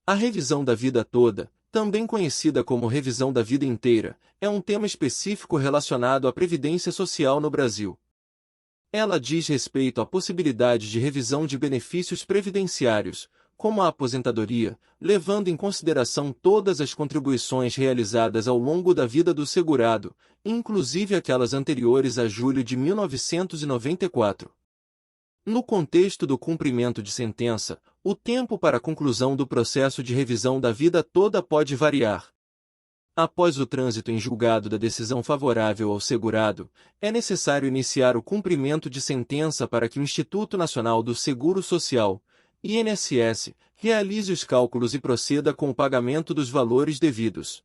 A revisão da vida toda, também conhecida como revisão da vida inteira, é um tema específico relacionado à Previdência Social no Brasil. Ela diz respeito à possibilidade de revisão de benefícios previdenciários, como a aposentadoria, levando em consideração todas as contribuições realizadas ao longo da vida do segurado, inclusive aquelas anteriores a julho de 1994. No contexto do cumprimento de sentença, o tempo para a conclusão do processo de revisão da vida toda pode variar. Após o trânsito em julgado da decisão favorável ao segurado, é necessário iniciar o cumprimento de sentença para que o Instituto Nacional do Seguro Social, INSS, realize os cálculos e proceda com o pagamento dos valores devidos.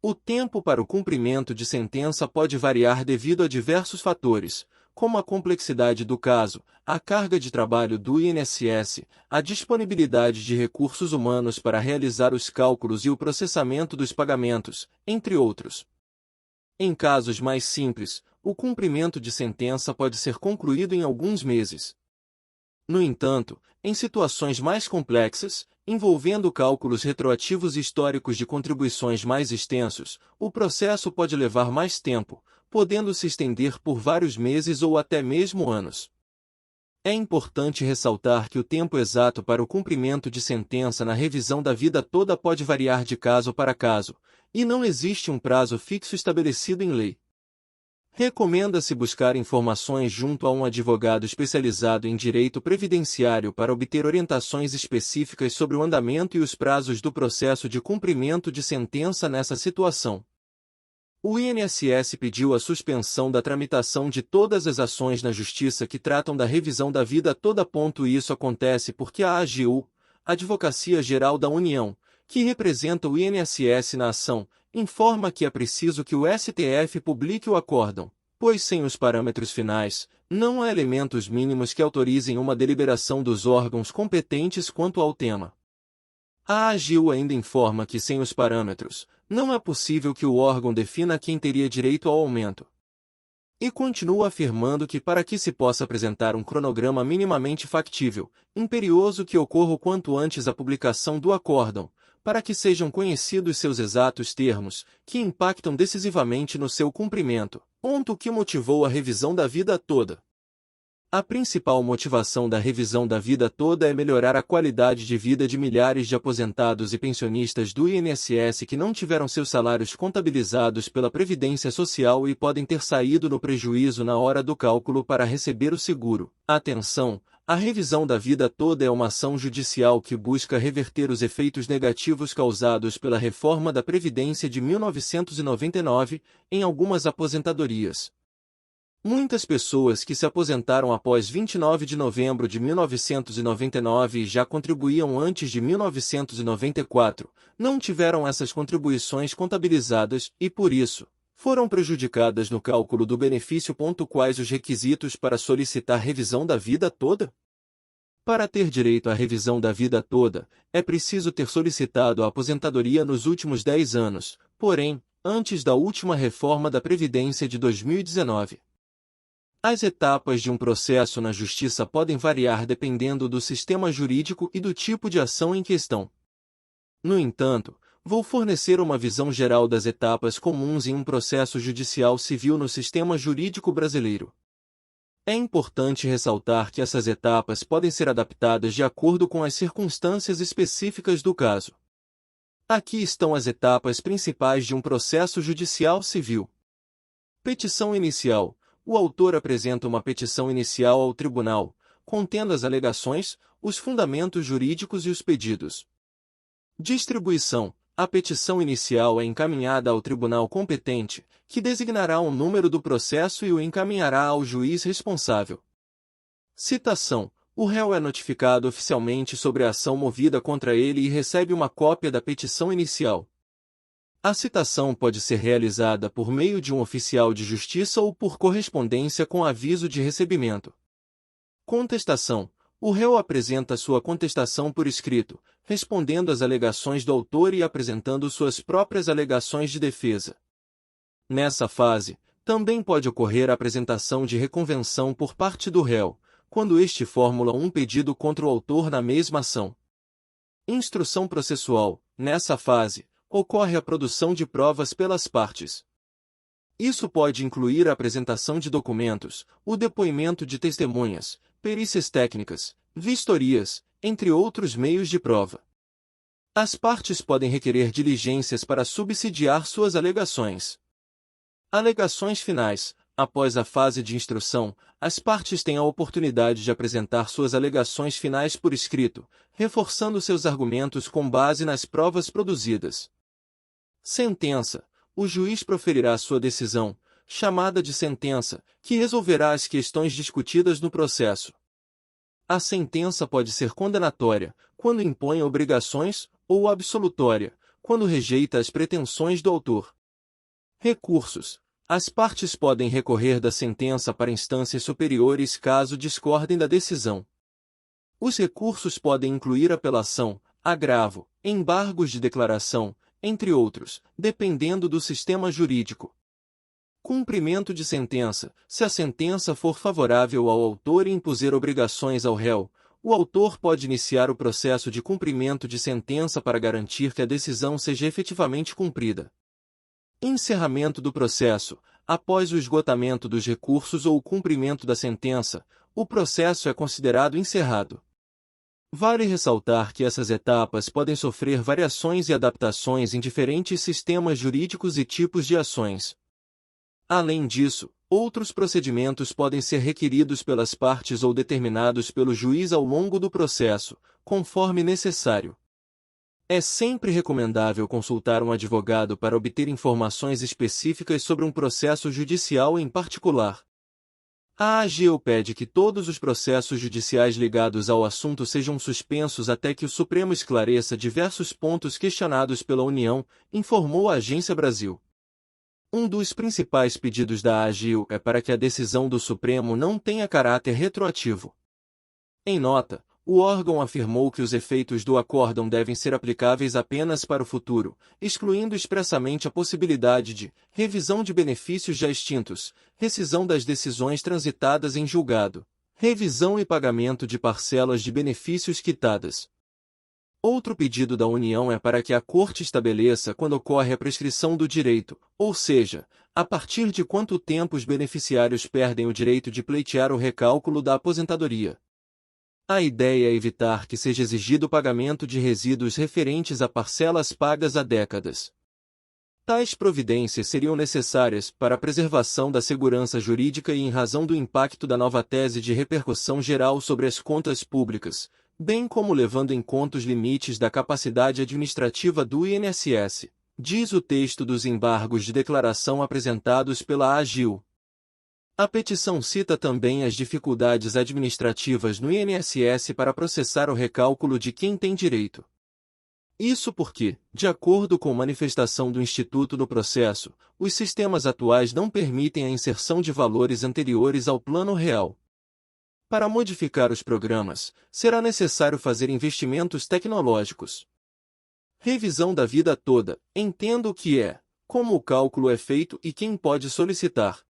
O tempo para o cumprimento de sentença pode variar devido a diversos fatores, como a complexidade do caso, a carga de trabalho do INSS, a disponibilidade de recursos humanos para realizar os cálculos e o processamento dos pagamentos, entre outros. Em casos mais simples, o cumprimento de sentença pode ser concluído em alguns meses. No entanto, em situações mais complexas, envolvendo cálculos retroativos históricos de contribuições mais extensos, o processo pode levar mais tempo, podendo se estender por vários meses ou até mesmo anos. É importante ressaltar que o tempo exato para o cumprimento de sentença na revisão da vida toda pode variar de caso para caso, e não existe um prazo fixo estabelecido em lei. Recomenda-se buscar informações junto a um advogado especializado em direito previdenciário para obter orientações específicas sobre o andamento e os prazos do processo de cumprimento de sentença nessa situação. O INSS pediu a suspensão da tramitação de todas as ações na Justiça que tratam da revisão da vida toda. Isso acontece porque a AGU, Advocacia Geral da União, que representa o INSS na ação, informa que é preciso que o STF publique o acórdão, pois sem os parâmetros finais, não há elementos mínimos que autorizem uma deliberação dos órgãos competentes quanto ao tema. A AGU ainda informa que sem os parâmetros, não é possível que o órgão defina quem teria direito ao aumento. E continua afirmando que para que se possa apresentar um cronograma minimamente factível, imperioso que ocorra o quanto antes a publicação do acórdão, para que sejam conhecidos seus exatos termos, que impactam decisivamente no seu cumprimento, ponto que motivou a revisão da vida toda. A principal motivação da revisão da vida toda é melhorar a qualidade de vida de milhares de aposentados e pensionistas do INSS que não tiveram seus salários contabilizados pela Previdência Social e podem ter saído no prejuízo na hora do cálculo para receber o seguro. Atenção! A revisão da vida toda é uma ação judicial que busca reverter os efeitos negativos causados pela reforma da Previdência de 1999 em algumas aposentadorias. Muitas pessoas que se aposentaram após 29 de novembro de 1999 e já contribuíam antes de 1994, não tiveram essas contribuições contabilizadas e, por isso, foram prejudicadas no cálculo do benefício. Quais os requisitos para solicitar revisão da vida toda? Para ter direito à revisão da vida toda, é preciso ter solicitado a aposentadoria nos últimos 10 anos, porém, antes da última reforma da Previdência de 2019. As etapas de um processo na Justiça podem variar dependendo do sistema jurídico e do tipo de ação em questão. No entanto, vou fornecer uma visão geral das etapas comuns em um processo judicial civil no sistema jurídico brasileiro. É importante ressaltar que essas etapas podem ser adaptadas de acordo com as circunstâncias específicas do caso. Aqui estão as etapas principais de um processo judicial civil. Petição inicial. O autor apresenta uma petição inicial ao tribunal, contendo as alegações, os fundamentos jurídicos e os pedidos. Distribuição. A petição inicial é encaminhada ao tribunal competente, que designará o número do processo e o encaminhará ao juiz responsável. Citação. O réu é notificado oficialmente sobre a ação movida contra ele e recebe uma cópia da petição inicial. A citação pode ser realizada por meio de um oficial de justiça ou por correspondência com aviso de recebimento. Contestação. O réu apresenta sua contestação por escrito, respondendo às alegações do autor e apresentando suas próprias alegações de defesa. Nessa fase, também pode ocorrer a apresentação de reconvenção por parte do réu, quando este formula um pedido contra o autor na mesma ação. Instrução processual. Nessa fase, ocorre a produção de provas pelas partes. Isso pode incluir a apresentação de documentos, o depoimento de testemunhas, perícias técnicas, vistorias, entre outros meios de prova. As partes podem requerer diligências para subsidiar suas alegações. Alegações finais. Após a fase de instrução, as partes têm a oportunidade de apresentar suas alegações finais por escrito, reforçando seus argumentos com base nas provas produzidas. Sentença. O juiz proferirá sua decisão, chamada de sentença, que resolverá as questões discutidas no processo. A sentença pode ser condenatória, quando impõe obrigações, ou absolutória, quando rejeita as pretensões do autor. Recursos. As partes podem recorrer da sentença para instâncias superiores caso discordem da decisão. Os recursos podem incluir apelação, agravo, embargos de declaração, entre outros, dependendo do sistema jurídico. Cumprimento de sentença. Se a sentença for favorável ao autor e impuser obrigações ao réu, o autor pode iniciar o processo de cumprimento de sentença para garantir que a decisão seja efetivamente cumprida. Encerramento do processo. Após o esgotamento dos recursos ou o cumprimento da sentença, o processo é considerado encerrado. Vale ressaltar que essas etapas podem sofrer variações e adaptações em diferentes sistemas jurídicos e tipos de ações. Além disso, outros procedimentos podem ser requeridos pelas partes ou determinados pelo juiz ao longo do processo, conforme necessário. É sempre recomendável consultar um advogado para obter informações específicas sobre um processo judicial em particular. A AGU pede que todos os processos judiciais ligados ao assunto sejam suspensos até que o Supremo esclareça diversos pontos questionados pela União, informou a Agência Brasil. Um dos principais pedidos da AGU é para que a decisão do Supremo não tenha caráter retroativo. Em nota, o órgão afirmou que os efeitos do acórdão devem ser aplicáveis apenas para o futuro, excluindo expressamente a possibilidade de revisão de benefícios já extintos, rescisão das decisões transitadas em julgado, revisão e pagamento de parcelas de benefícios quitadas. Outro pedido da União é para que a Corte estabeleça quando ocorre a prescrição do direito, ou seja, a partir de quanto tempo os beneficiários perdem o direito de pleitear o recálculo da aposentadoria. A ideia é evitar que seja exigido o pagamento de resíduos referentes a parcelas pagas há décadas. Tais providências seriam necessárias para a preservação da segurança jurídica e em razão do impacto da nova tese de repercussão geral sobre as contas públicas, bem como levando em conta os limites da capacidade administrativa do INSS, diz o texto dos embargos de declaração apresentados pela AGU. A petição cita também as dificuldades administrativas no INSS para processar o recálculo de quem tem direito. Isso porque, de acordo com manifestação do Instituto no processo, os sistemas atuais não permitem a inserção de valores anteriores ao plano real. Para modificar os programas, será necessário fazer investimentos tecnológicos. Revisão da vida toda. Entendo o que é, como o cálculo é feito e quem pode solicitar.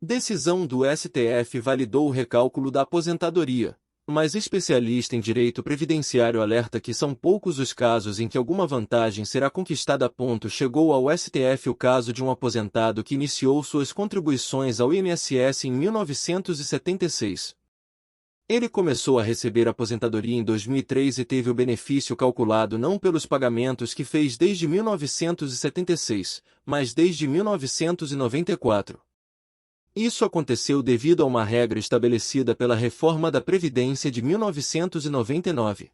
Decisão do STF validou o recálculo da aposentadoria, mas especialista em direito previdenciário alerta que são poucos os casos em que alguma vantagem será conquistada. Chegou ao STF o caso de um aposentado que iniciou suas contribuições ao INSS em 1976. Ele começou a receber aposentadoria em 2003 e teve o benefício calculado não pelos pagamentos que fez desde 1976, mas desde 1994. Isso aconteceu devido a uma regra estabelecida pela Reforma da Previdência de 1999.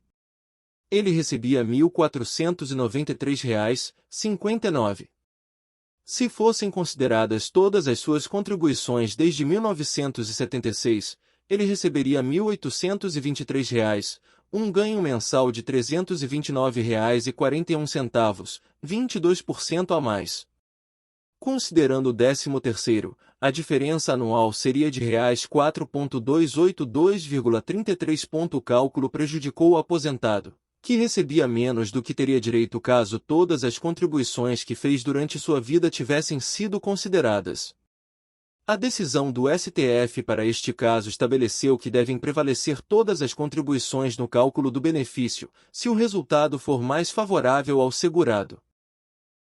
Ele recebia R$ 1.493,59. Se fossem consideradas todas as suas contribuições desde 1976, ele receberia R$ 1.823, um ganho mensal de R$ 329,41, 22% a mais. Considerando o 13º, a diferença anual seria de R$ 4.282,33. O cálculo prejudicou o aposentado, que recebia menos do que teria direito caso todas as contribuições que fez durante sua vida tivessem sido consideradas. A decisão do STF para este caso estabeleceu que devem prevalecer todas as contribuições no cálculo do benefício, se o resultado for mais favorável ao segurado.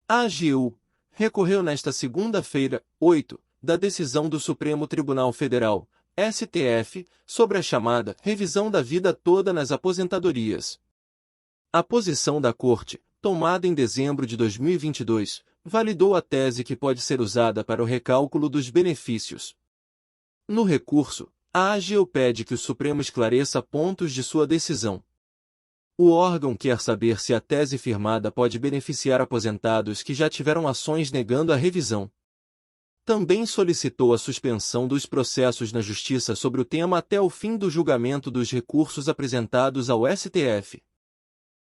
A AGU recorreu nesta segunda-feira, 8, da decisão do Supremo Tribunal Federal, STF, sobre a chamada revisão da vida toda nas aposentadorias. A posição da Corte, tomada em dezembro de 2022, validou a tese que pode ser usada para o recálculo dos benefícios. No recurso, a AGU pede que o Supremo esclareça pontos de sua decisão. O órgão quer saber se a tese firmada pode beneficiar aposentados que já tiveram ações negando a revisão. Também solicitou a suspensão dos processos na Justiça sobre o tema até o fim do julgamento dos recursos apresentados ao STF.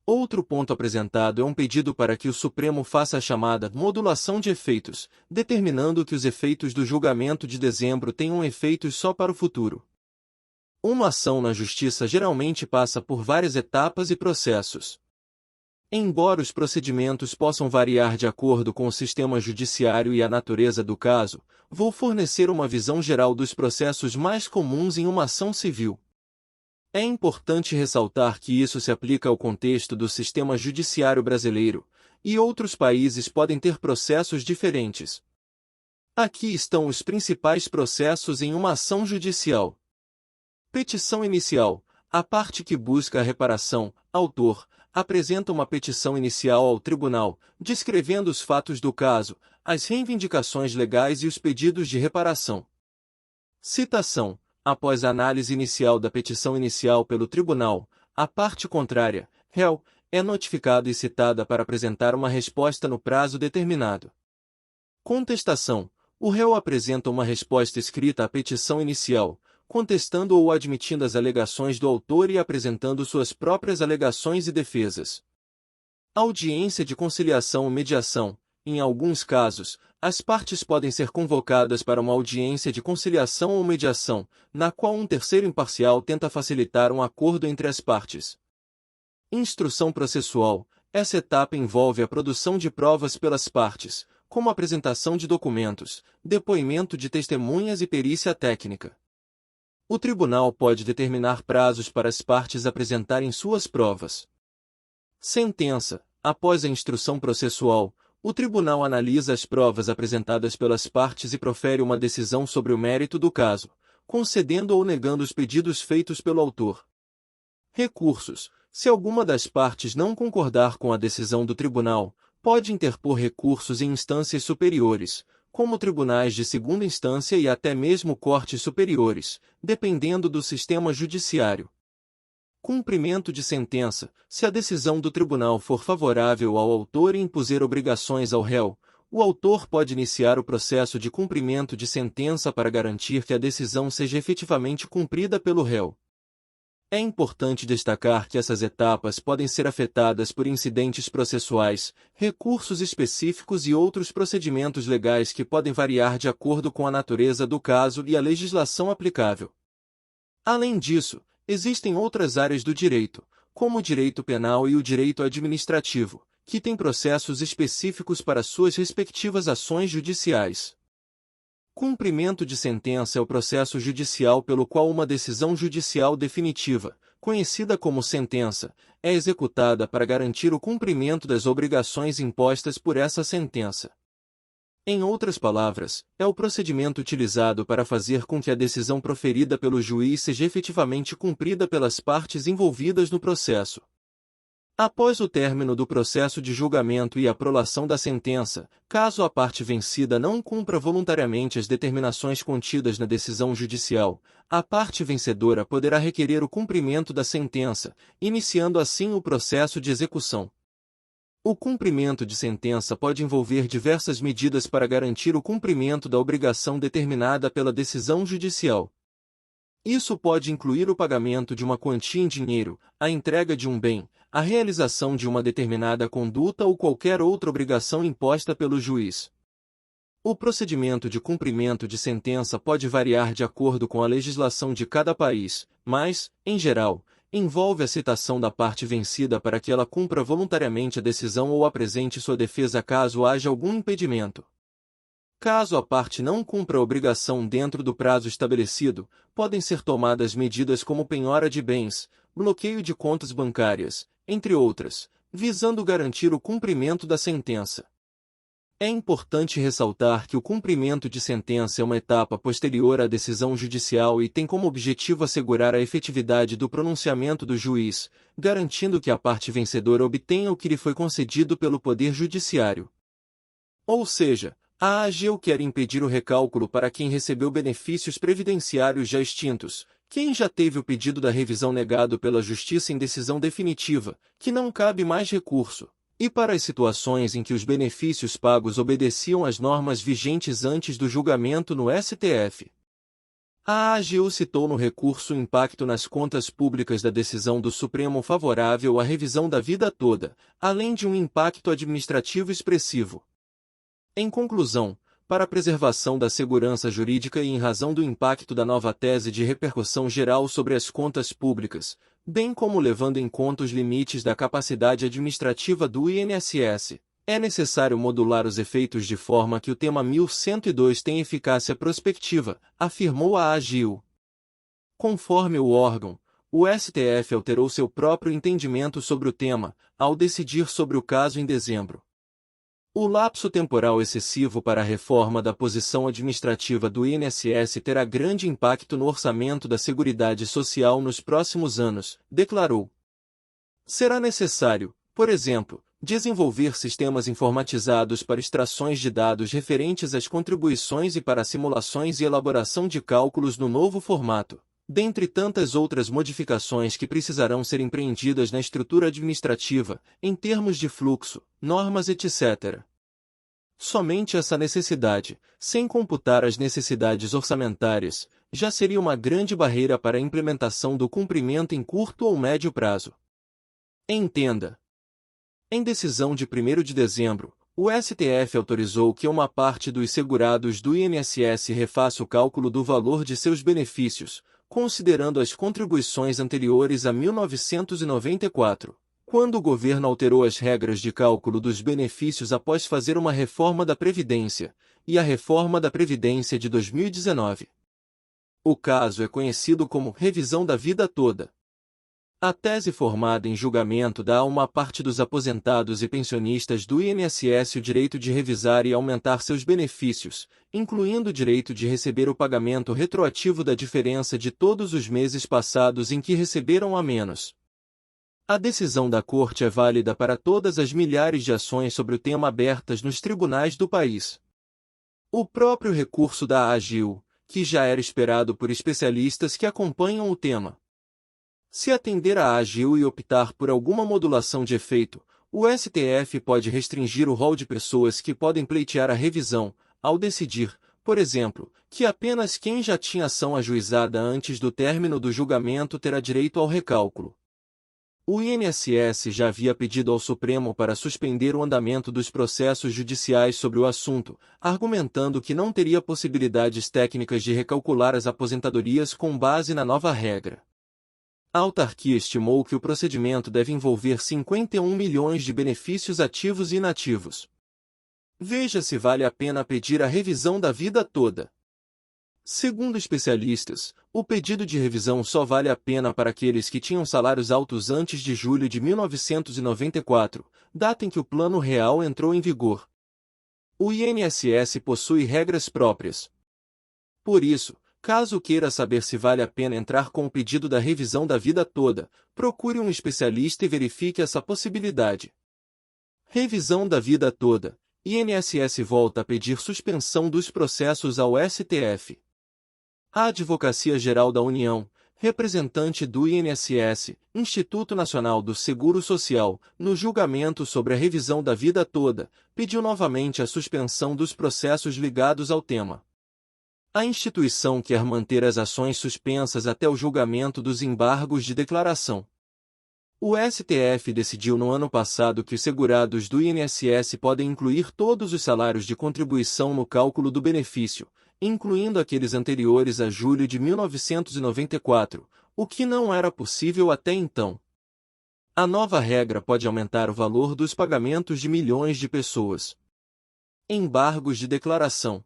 Outro ponto apresentado é um pedido para que o Supremo faça a chamada modulação de efeitos, determinando que os efeitos do julgamento de dezembro tenham efeitos só para o futuro. Uma ação na Justiça geralmente passa por várias etapas e processos. Embora os procedimentos possam variar de acordo com o sistema judiciário e a natureza do caso, vou fornecer uma visão geral dos processos mais comuns em uma ação civil. É importante ressaltar que isso se aplica ao contexto do sistema judiciário brasileiro, e outros países podem ter processos diferentes. Aqui estão os principais processos em uma ação judicial. Petição inicial. A parte que busca a reparação, autor, apresenta uma petição inicial ao tribunal, descrevendo os fatos do caso, as reivindicações legais e os pedidos de reparação. Citação. Após a análise inicial da petição inicial pelo tribunal, a parte contrária, réu, é notificada e citada para apresentar uma resposta no prazo determinado. Contestação. O réu apresenta uma resposta escrita à petição inicial, contestando ou admitindo as alegações do autor e apresentando suas próprias alegações e defesas. Audiência de conciliação ou mediação. Em alguns casos, as partes podem ser convocadas para uma audiência de conciliação ou mediação, na qual um terceiro imparcial tenta facilitar um acordo entre as partes. Instrução processual. Essa etapa envolve a produção de provas pelas partes, como apresentação de documentos, depoimento de testemunhas e perícia técnica. O tribunal pode determinar prazos para as partes apresentarem suas provas. Sentença. Após a instrução processual, o tribunal analisa as provas apresentadas pelas partes e profere uma decisão sobre o mérito do caso, concedendo ou negando os pedidos feitos pelo autor. Recursos. Se alguma das partes não concordar com a decisão do tribunal, pode interpor recursos em instâncias superiores, como tribunais de segunda instância e até mesmo cortes superiores, dependendo do sistema judiciário. Cumprimento de sentença. Se a decisão do tribunal for favorável ao autor e impuser obrigações ao réu, o autor pode iniciar o processo de cumprimento de sentença para garantir que a decisão seja efetivamente cumprida pelo réu. É importante destacar que essas etapas podem ser afetadas por incidentes processuais, recursos específicos e outros procedimentos legais que podem variar de acordo com a natureza do caso e a legislação aplicável. Além disso, existem outras áreas do direito, como o direito penal e o direito administrativo, que têm processos específicos para suas respectivas ações judiciais. Cumprimento de sentença é o processo judicial pelo qual uma decisão judicial definitiva, conhecida como sentença, é executada para garantir o cumprimento das obrigações impostas por essa sentença. Em outras palavras, é o procedimento utilizado para fazer com que a decisão proferida pelo juiz seja efetivamente cumprida pelas partes envolvidas no processo. Após o término do processo de julgamento e a prolação da sentença, caso a parte vencida não cumpra voluntariamente as determinações contidas na decisão judicial, a parte vencedora poderá requerer o cumprimento da sentença, iniciando assim o processo de execução. O cumprimento de sentença pode envolver diversas medidas para garantir o cumprimento da obrigação determinada pela decisão judicial. Isso pode incluir o pagamento de uma quantia em dinheiro, a entrega de um bem, a realização de uma determinada conduta ou qualquer outra obrigação imposta pelo juiz. O procedimento de cumprimento de sentença pode variar de acordo com a legislação de cada país, mas, em geral, envolve a citação da parte vencida para que ela cumpra voluntariamente a decisão ou apresente sua defesa caso haja algum impedimento. Caso a parte não cumpra a obrigação dentro do prazo estabelecido, podem ser tomadas medidas como penhora de bens, bloqueio de contas bancárias, entre outras, visando garantir o cumprimento da sentença. É importante ressaltar que o cumprimento de sentença é uma etapa posterior à decisão judicial e tem como objetivo assegurar a efetividade do pronunciamento do juiz, garantindo que a parte vencedora obtenha o que lhe foi concedido pelo Poder Judiciário. Ou seja, a AGU quer impedir o recálculo para quem recebeu benefícios previdenciários já extintos, quem já teve o pedido da revisão negado pela Justiça em decisão definitiva, que não cabe mais recurso, e para as situações em que os benefícios pagos obedeciam às normas vigentes antes do julgamento no STF. A AGU citou no recurso o impacto nas contas públicas da decisão do Supremo favorável à revisão da vida toda, além de um impacto administrativo expressivo. Em conclusão, para a preservação da segurança jurídica e em razão do impacto da nova tese de repercussão geral sobre as contas públicas, bem como levando em conta os limites da capacidade administrativa do INSS, é necessário modular os efeitos de forma que o tema 1102 tenha eficácia prospectiva, afirmou a AGU. Conforme o órgão, o STF alterou seu próprio entendimento sobre o tema, ao decidir sobre o caso em dezembro. O lapso temporal excessivo para a reforma da posição administrativa do INSS terá grande impacto no orçamento da Seguridade Social nos próximos anos, declarou. Será necessário, por exemplo, desenvolver sistemas informatizados para extrações de dados referentes às contribuições e para simulações e elaboração de cálculos no novo formato, dentre tantas outras modificações que precisarão ser empreendidas na estrutura administrativa, em termos de fluxo, normas etc. Somente essa necessidade, sem computar as necessidades orçamentárias, já seria uma grande barreira para a implementação do cumprimento em curto ou médio prazo. Entenda. Em decisão de 1º de dezembro, o STF autorizou que uma parte dos segurados do INSS refaça o cálculo do valor de seus benefícios, considerando as contribuições anteriores a 1994, quando o governo alterou as regras de cálculo dos benefícios após fazer uma reforma da Previdência, e a reforma da Previdência de 2019. O caso é conhecido como revisão da vida toda. A tese formada em julgamento dá a uma parte dos aposentados e pensionistas do INSS o direito de revisar e aumentar seus benefícios, incluindo o direito de receber o pagamento retroativo da diferença de todos os meses passados em que receberam a menos. A decisão da Corte é válida para todas as milhares de ações sobre o tema abertas nos tribunais do país. O próprio recurso da AGU, que já era esperado por especialistas que acompanham o tema. Se atender à AGU e optar por alguma modulação de efeito, o STF pode restringir o rol de pessoas que podem pleitear a revisão, ao decidir, por exemplo, que apenas quem já tinha ação ajuizada antes do término do julgamento terá direito ao recálculo. O INSS já havia pedido ao Supremo para suspender o andamento dos processos judiciais sobre o assunto, argumentando que não teria possibilidades técnicas de recalcular as aposentadorias com base na nova regra. A autarquia estimou que o procedimento deve envolver 51 milhões de benefícios ativos e inativos. Veja se vale a pena pedir a revisão da vida toda. Segundo especialistas, o pedido de revisão só vale a pena para aqueles que tinham salários altos antes de julho de 1994, data em que o Plano Real entrou em vigor. O INSS possui regras próprias. Por isso, caso queira saber se vale a pena entrar com o pedido da revisão da vida toda, procure um especialista e verifique essa possibilidade. Revisão da vida toda. INSS volta a pedir suspensão dos processos ao STF. A Advocacia Geral da União, representante do INSS, Instituto Nacional do Seguro Social, no julgamento sobre a revisão da vida toda, pediu novamente a suspensão dos processos ligados ao tema. A instituição quer manter as ações suspensas até o julgamento dos embargos de declaração. O STF decidiu no ano passado que os segurados do INSS podem incluir todos os salários de contribuição no cálculo do benefício, incluindo aqueles anteriores a julho de 1994, o que não era possível até então. A nova regra pode aumentar o valor dos pagamentos de milhões de pessoas. Embargos de declaração.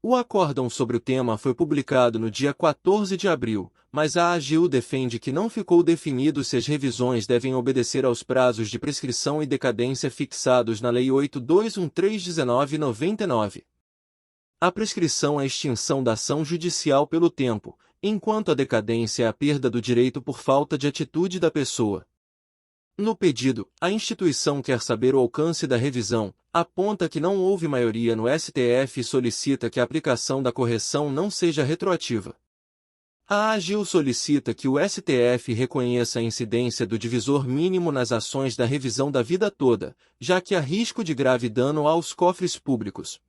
O acórdão sobre o tema foi publicado no dia 14 de abril, mas a AGU defende que não ficou definido se as revisões devem obedecer aos prazos de prescrição e decadência fixados na Lei 8213/1999. A prescrição é a extinção da ação judicial pelo tempo, enquanto a decadência é a perda do direito por falta de atitude da pessoa. No pedido, a instituição quer saber o alcance da revisão, aponta que não houve maioria no STF e solicita que a aplicação da correção não seja retroativa. A AGU solicita que o STF reconheça a incidência do divisor mínimo nas ações da revisão da vida toda, já que há risco de grave dano aos cofres públicos.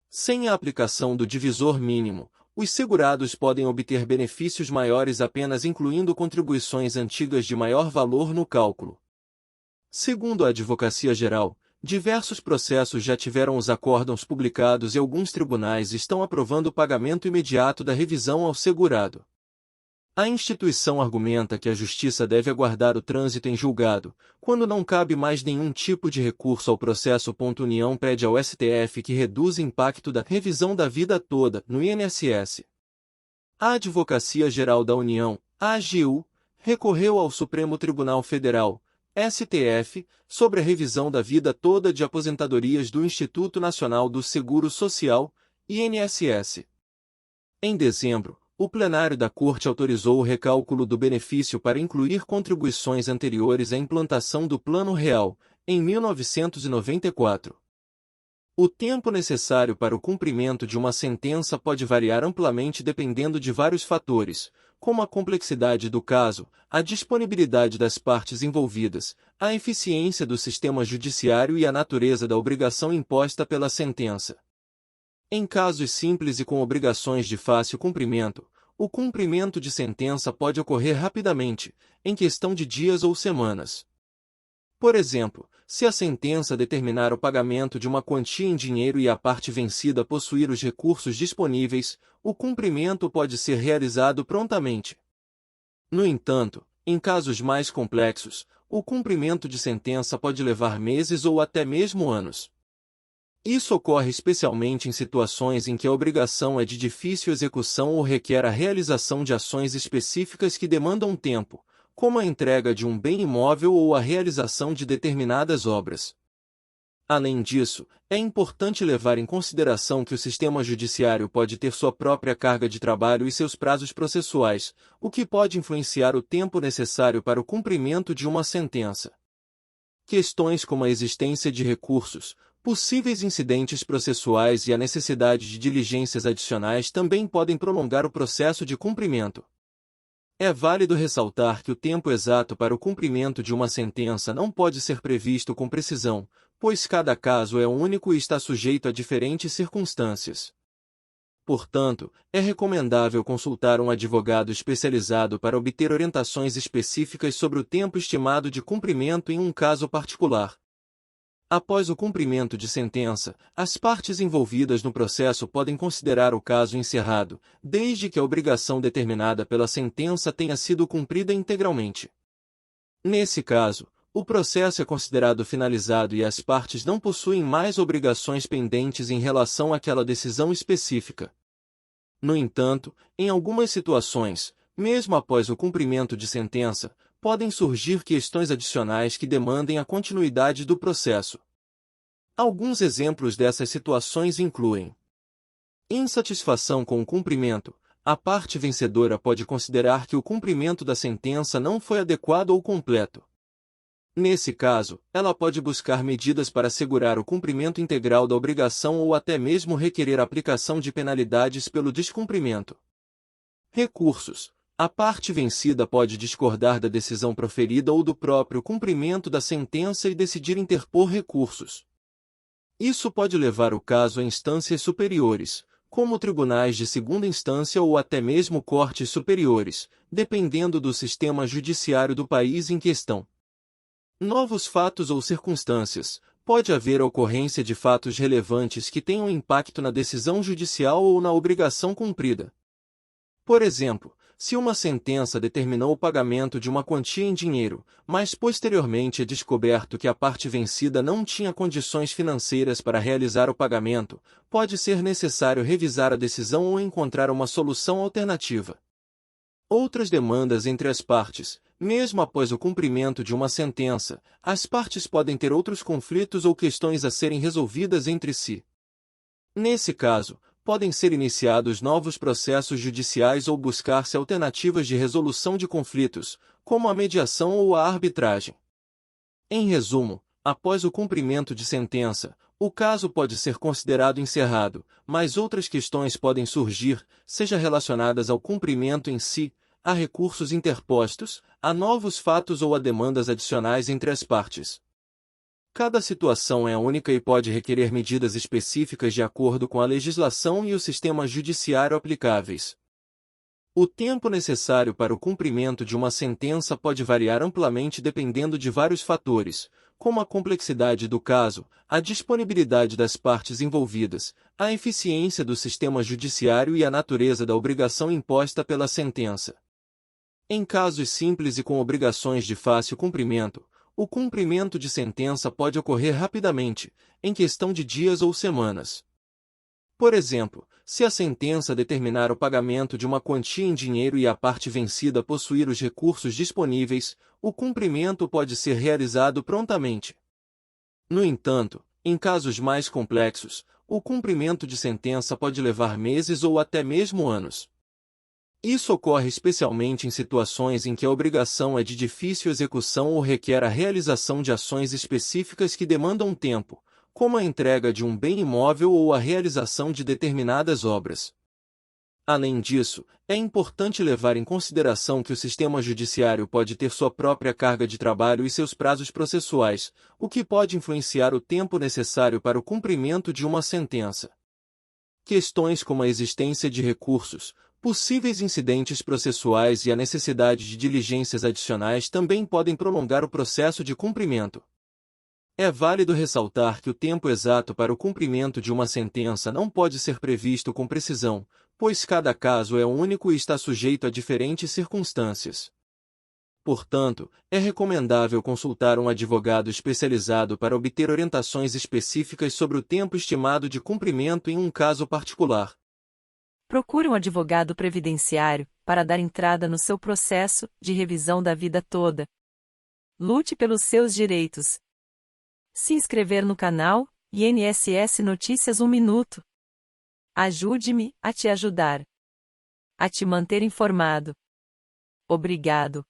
Sem a aplicação do divisor mínimo, os segurados podem obter benefícios maiores apenas incluindo contribuições antigas de maior valor no cálculo. Segundo a Advocacia Geral, diversos processos já tiveram os acórdãos publicados e alguns tribunais estão aprovando o pagamento imediato da revisão ao segurado. A instituição argumenta que a Justiça deve aguardar o trânsito em julgado, quando não cabe mais nenhum tipo de recurso ao processo. União pede ao STF que reduza o impacto da revisão da vida toda no INSS. A Advocacia Geral da União, AGU, recorreu ao Supremo Tribunal Federal, STF, sobre a revisão da vida toda de aposentadorias do Instituto Nacional do Seguro Social, INSS. Em dezembro, o plenário da Corte autorizou o recálculo do benefício para incluir contribuições anteriores à implantação do Plano Real, em 1994. O tempo necessário para o cumprimento de uma sentença pode variar amplamente dependendo de vários fatores, como a complexidade do caso, a disponibilidade das partes envolvidas, a eficiência do sistema judiciário e a natureza da obrigação imposta pela sentença. Em casos simples e com obrigações de fácil cumprimento, o cumprimento de sentença pode ocorrer rapidamente, em questão de dias ou semanas. Por exemplo, se a sentença determinar o pagamento de uma quantia em dinheiro e a parte vencida possuir os recursos disponíveis, o cumprimento pode ser realizado prontamente. No entanto, em casos mais complexos, o cumprimento de sentença pode levar meses ou até mesmo anos. Isso ocorre especialmente em situações em que a obrigação é de difícil execução ou requer a realização de ações específicas que demandam tempo, como a entrega de um bem imóvel ou a realização de determinadas obras. Além disso, é importante levar em consideração que o sistema judiciário pode ter sua própria carga de trabalho e seus prazos processuais, o que pode influenciar o tempo necessário para o cumprimento de uma sentença. Questões como a existência de recursos, possíveis incidentes processuais e a necessidade de diligências adicionais também podem prolongar o processo de cumprimento. É válido ressaltar que o tempo exato para o cumprimento de uma sentença não pode ser previsto com precisão, pois cada caso é único e está sujeito a diferentes circunstâncias. Portanto, é recomendável consultar um advogado especializado para obter orientações específicas sobre o tempo estimado de cumprimento em um caso particular. Após o cumprimento de sentença, as partes envolvidas no processo podem considerar o caso encerrado, desde que a obrigação determinada pela sentença tenha sido cumprida integralmente. Nesse caso, o processo é considerado finalizado e as partes não possuem mais obrigações pendentes em relação àquela decisão específica. No entanto, em algumas situações, mesmo após o cumprimento de sentença, podem surgir questões adicionais que demandem a continuidade do processo. Alguns exemplos dessas situações incluem: insatisfação com o cumprimento. A parte vencedora pode considerar que o cumprimento da sentença não foi adequado ou completo. Nesse caso, ela pode buscar medidas para assegurar o cumprimento integral da obrigação ou até mesmo requerer a aplicação de penalidades pelo descumprimento. Recursos. A parte vencida pode discordar da decisão proferida ou do próprio cumprimento da sentença e decidir interpor recursos. Isso pode levar o caso a instâncias superiores, como tribunais de segunda instância ou até mesmo cortes superiores, dependendo do sistema judiciário do país em questão. Novos fatos ou circunstâncias. Pode haver a ocorrência de fatos relevantes que tenham impacto na decisão judicial ou na obrigação cumprida. Por exemplo, se uma sentença determinou o pagamento de uma quantia em dinheiro, mas posteriormente é descoberto que a parte vencida não tinha condições financeiras para realizar o pagamento, pode ser necessário revisar a decisão ou encontrar uma solução alternativa. Outras demandas entre as partes. Mesmo após o cumprimento de uma sentença, as partes podem ter outros conflitos ou questões a serem resolvidas entre si. Nesse caso, podem ser iniciados novos processos judiciais ou buscar-se alternativas de resolução de conflitos, como a mediação ou a arbitragem. Em resumo, após o cumprimento de sentença, o caso pode ser considerado encerrado, mas outras questões podem surgir, seja relacionadas ao cumprimento em si, a recursos interpostos, a novos fatos ou a demandas adicionais entre as partes. Cada situação é única e pode requerer medidas específicas de acordo com a legislação e o sistema judiciário aplicáveis. O tempo necessário para o cumprimento de uma sentença pode variar amplamente dependendo de vários fatores, como a complexidade do caso, a disponibilidade das partes envolvidas, a eficiência do sistema judiciário e a natureza da obrigação imposta pela sentença. Em casos simples e com obrigações de fácil cumprimento, o cumprimento de sentença pode ocorrer rapidamente, em questão de dias ou semanas. Por exemplo, se a sentença determinar o pagamento de uma quantia em dinheiro e a parte vencida possuir os recursos disponíveis, o cumprimento pode ser realizado prontamente. No entanto, em casos mais complexos, o cumprimento de sentença pode levar meses ou até mesmo anos. Isso ocorre especialmente em situações em que a obrigação é de difícil execução ou requer a realização de ações específicas que demandam tempo, como a entrega de um bem imóvel ou a realização de determinadas obras. Além disso, é importante levar em consideração que o sistema judiciário pode ter sua própria carga de trabalho e seus prazos processuais, o que pode influenciar o tempo necessário para o cumprimento de uma sentença. Questões como a existência de recursos, possíveis incidentes processuais e a necessidade de diligências adicionais também podem prolongar o processo de cumprimento. É válido ressaltar que o tempo exato para o cumprimento de uma sentença não pode ser previsto com precisão, pois cada caso é único e está sujeito a diferentes circunstâncias. Portanto, é recomendável consultar um advogado especializado para obter orientações específicas sobre o tempo estimado de cumprimento em um caso particular. Procure um advogado previdenciário para dar entrada no seu processo de revisão da vida toda. Lute pelos seus direitos. Se inscrever no canal INSS Notícias 1 Minuto. Ajude-me a te ajudar. A te manter informado. Obrigado.